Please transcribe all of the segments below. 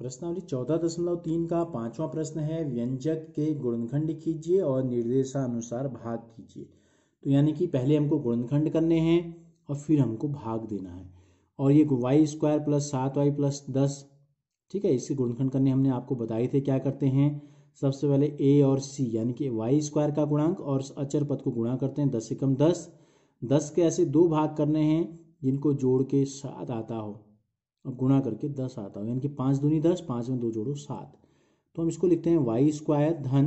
प्रश्नावली 14.3 का 5वां प्रश्न है, व्यंजक के गुणनखंड कीजिए और निर्देशानुसार भाग कीजिए। तो यानी कि पहले हमको गुणनखंड करने हैं और फिर हमको भाग देना है। और ये y² + 7y + 10, ठीक है, इसके गुणनखंड करने हमने आपको बताए थे। क्या करते हैं, सबसे पहले a और c यानी कि y² का गुणांक और अचर पद को गुणा करते हैं। 10 × 10, 10 के ऐसे दो भाग करने हैं जिनको जोड़ के 7 आता हो और गुणा करके 10 आता हो, यानी कि 5 दूनी 10, 5 में 2 जोड़ो 7। तो हम इसको लिखते हैं y² धन,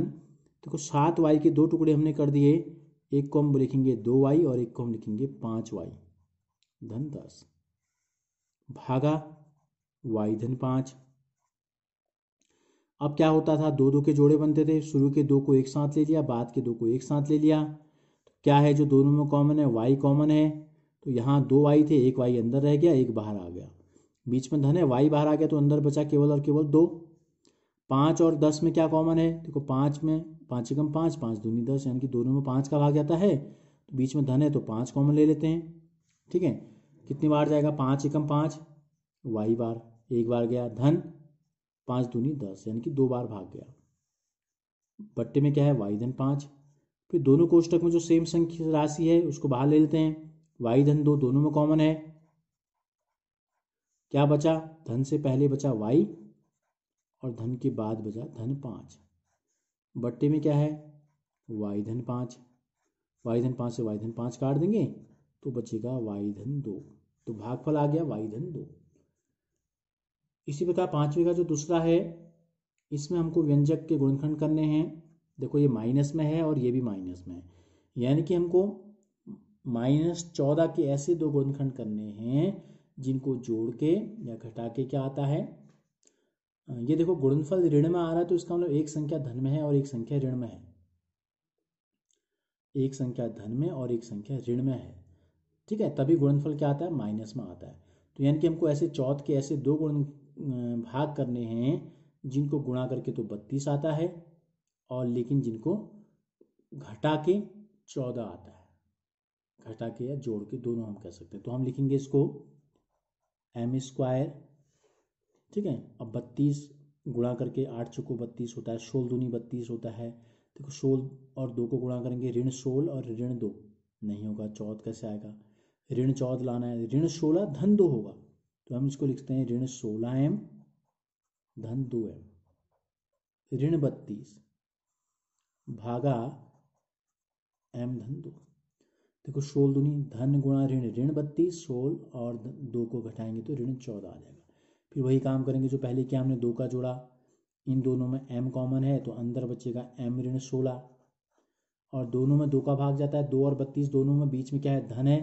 देखो 7y के दो टुकड़े हमने कर दिए, एक को हम लिखेंगे 2y और एक को हम लिखेंगे 5y धन 10 भागा y धन 5। अब क्या होता था, दो दो के जोड़े बनते थे, शुरू के दो को एक साथ ले लिया, बाद के दो को एक साथ ले लिया। तो क्या है जो दोनों में कॉमन है, y कॉमन है। तो यहाँ 2y थे, एक y अंदर रह गया, एक बाहर आ गया, बीच में धन है, y बाहर आ गया तो अंदर बचा केवल और केवल 2। 5 और 10 में क्या कॉमन है, देखो 5 में 5 × 5, 5 दूनी 10, यानी कि दोनों में 5 का भाग जाता है। तो बीच में धन है तो 5 कॉमन ले लेते हैं, ठीक है। कितनी बार जाएगा, 5 × 5 y बार, एक बार गया धन, 5 दूनी 10, यानी कि 2 बार भाग गया। बट्टे में क्या है, y धन 5। फिर दोनों कोष्टक में जो सेम संख्या राशि है उसको बाहर ले लेते हैं, y धन 2 दोनों में कॉमन है। क्या बचा, धन से पहले बचा y और धन के बाद बचा धन 5। बट्टे में क्या है, y धन 5, y धन 5 से y धन 5 काट देंगे तो बचेगा y धन 2। तो भागफल आ गया y धन 2। इसी प्रकार पांचवे का जो दूसरा है, इसमें हमको व्यंजक के गुणनखंड करने हैं। देखो ये माइनस में है और ये भी माइनस में है, यानी कि हमको -14 के ऐसे दो गुणनखंड करने हैं जिनको जोड़ के या घटा के क्या आता है, ये देखो गुणनफल ऋण में आ रहा है तो इसका मतलब एक संख्या धन में है और एक संख्या ऋण में है, एक संख्या धन में और एक संख्या ऋण में है, ठीक है, तभी गुणनफल क्या आता है, माइनस में आता है। तो यानी कि हमको ऐसे चौथ के ऐसे दो गुण भाग करने हैं जिनको गुणा करके तो 32 आता है और लेकिन जिनको घटा के 14 आता है, घटा के या जोड़ के दोनों हम कह सकते हैं। तो हम लिखेंगे इसको m², ठीक है। अब 32 गुणा करके 8 चौको 32 होता है, 16 दूनी 32 होता है। देखो 16 और 2 को गुणा करेंगे, ऋण 16 और ऋण 2 नहीं होगा, 14 कैसे आएगा, ऋण 14 लाना है, ऋण 16 धन 2 होगा। तो हम इसको लिखते हैं ऋण 16m धन 2m, ऋण 32 भागा m धन 2। देखो 16 दूनी धन गुणा ऋण, ऋण 32, 16 और 2 को घटाएंगे तो ऋण 14 आ जाएगा। फिर वही काम करेंगे जो पहले किया हमने, 2 का जोड़ा, इन दोनों में m कॉमन है तो अंदर बचेगा m ऋण 16 और दोनों में 2 का भाग जाता है, 2 और 32 दोनों में, बीच में क्या है, धन है,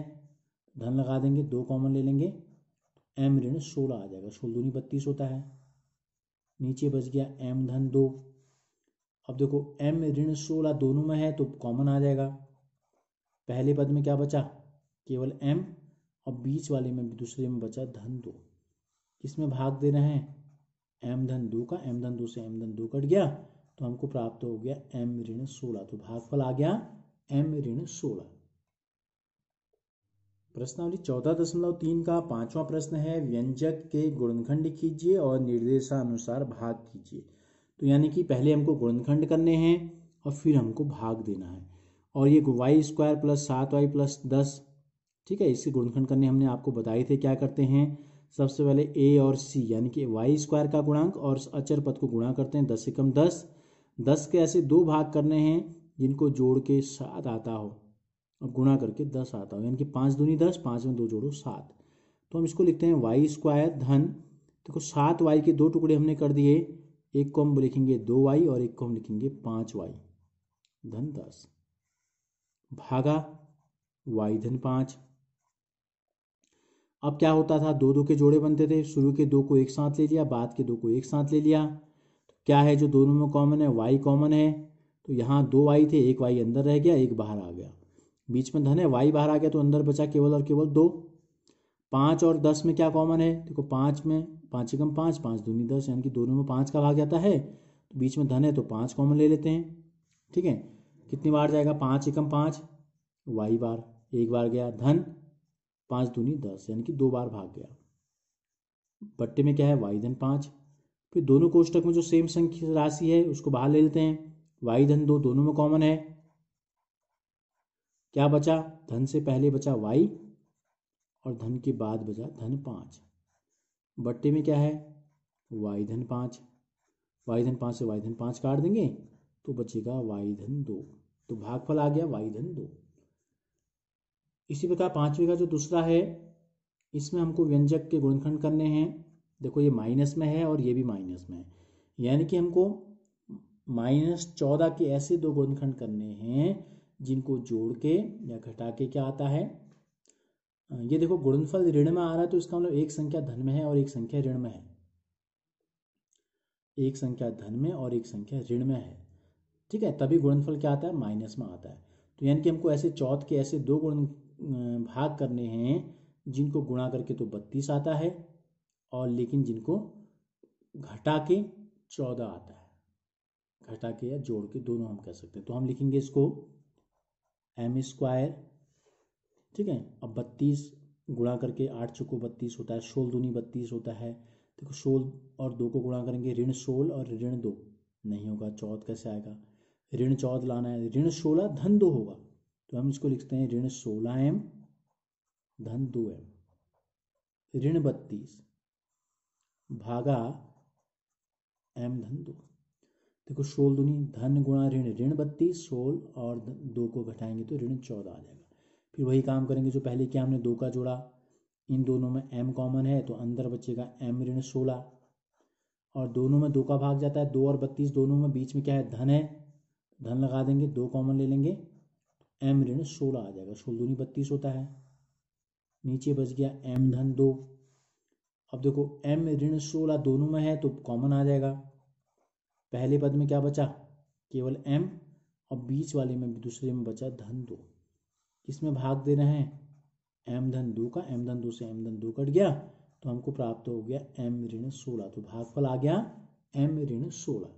धन लगा देंगे, 2 कॉमन ले लेंगे, m ऋण 16 आ जाएगा, 16 दूनी 32 होता है, नीचे बच गया m धन 2। अब देखो m ऋण 16 दोनों में है तो कॉमन आ जाएगा, पहले पद में क्या बचा, केवल m, और बीच वाले में दूसरे में बचा धन 2। किसमें भाग दे रहे हैं, m धन 2 का, m धन 2 से m धन 2 कट गया तो हमको प्राप्त हो गया m ऋण 16। तो भागफल आ गया m ऋण 16। प्रश्नावली 14.3 का 5वां प्रश्न है, व्यंजक के गुणनखंड कीजिए और निर्देशानुसार भाग कीजिए। तो यानी कि पहले हमको गुणनखंड करने हैं और फिर हमको भाग देना है। और ये y² + 7y + 10, ठीक है, इसके गुणनखंड करने हमने आपको बताए थे। क्या करते हैं, सबसे पहले a और c यानी कि y² का गुणांक और अचर पद को गुणा करते हैं। 10 × 10, 10 के ऐसे दो भाग करने हैं जिनको जोड़ के 7 आता हो और गुणा करके 10 आता हो, यानी कि 5 दूनी 10, 5 में 2 जोड़ो 7। तो हम इसको लिखते हैं y² धन, देखो 7y के दो टुकड़े हमने कर दिए, एक को हम लिखेंगे 2y और एक को हम लिखेंगे 5y धन 10 भागा y धन 5। अब क्या होता था, दो दो के जोड़े बनते थे, शुरू के दो को एक साथ ले लिया, बाद के दो को एक साथ ले लिया। तो क्या है जो दोनों में कॉमन है, y कॉमन है। तो यहाँ 2y थे, एक y अंदर रह गया, एक बाहर आ गया, बीच में धन है, y बाहर आ गया तो अंदर बचा केवल और केवल 2। 5 और 10 में क्या कॉमन है, देखो 5 में 5 × 5, 5 दूनी 10, यानी कि दोनों में 5 का भाग जाता है, तो बीच में धन है तो 5 कॉमन ले लेते हैं, ठीक है। कितनी बार जाएगा, 5 × 5 y बार, एक बार गया धन, 5 दूनी 10, यानी कि 2 बार भाग गया। बट्टे में क्या है, y धन 5। फिर दोनों कोष्टक में जो सेम संख्या राशि है उसको बाहर ले लेते हैं। y धन 2 दोनों में कॉमन है, क्या बचा, धन से पहले बचा y और धन के बाद बचा धन 5। बट्टे में क्या है, y धन 5, y धन 5 से y धन 5 काट देंगे तो बचेगा y धन 2, तो भागफल आ गया y धन 2। इसी प्रकार पांचवे का जो दूसरा है, इसमें हमको व्यंजक के गुणनखंड करने हैं। देखो ये माइनस में है और ये भी माइनस में है, यानी कि हमको -14 के ऐसे दो गुणनखंड करने हैं जिनको जोड़ के या घटा के क्या आता है, ये देखो गुणनफल ऋण में आ रहा है तो इसका मतलब एक संख्या धन में है और एक संख्या ऋण में है, एक संख्या धन में और एक संख्या ऋण में है, ठीक है, तभी गुणनफल क्या आता है, माइनस में आता है। तो यानी कि हमको ऐसे चौथ के ऐसे दो गुण भाग करने हैं जिनको गुणा करके तो 32 आता है और लेकिन जिनको घटा के 14 आता है, घटा के या जोड़ के दोनों हम कह सकते हैं। तो हम लिखेंगे इसको m², ठीक है। अब 32 गुणा करके 8 चौको 32 होता है, 16 दूनी 32 होता है। देखो 16 और 2 को गुणा करेंगे, ऋण 16 और ऋण 2 नहीं होगा, 14 कैसे आएगा, ऋण 14 लाना है, ऋण 16 धन 2 होगा, तो हम इसको लिखते हैं ऋण 16m धन 2m, ऋण 32 भागा m धन 2। देखो 16 दूनी धन गुणा ऋण, ऋण 32, 16 और 2 को घटाएंगे तो ऋण 14 आ जाएगा। फिर वही काम करेंगे जो पहले किया हमने, 2 का जोड़ा, इन दोनों में m कॉमन है तो अंदर बचेगा m ऋण 16 और दोनों में 2 का भाग जाता है, 2 और 32 दोनों में, बीच में क्या है धन है, धन लगा देंगे, 2 कॉमन ले लेंगे, m ऋण 16 आ जाएगा, 16 दूनी 32 होता है, नीचे बच गया m धन 2। अब देखो m ऋण 16 दोनों में है तो कॉमन आ जाएगा, पहले पद में क्या बचा, केवल m और बीच वाले में दूसरे में बचा धन 2, इसमें भाग दे रहे हैं m धन 2 का, m धन 2 से m धन 2 कट गया तो हमको प्राप्त हो गया m ऋण 16, तो भागफल आ गया m ऋण 16।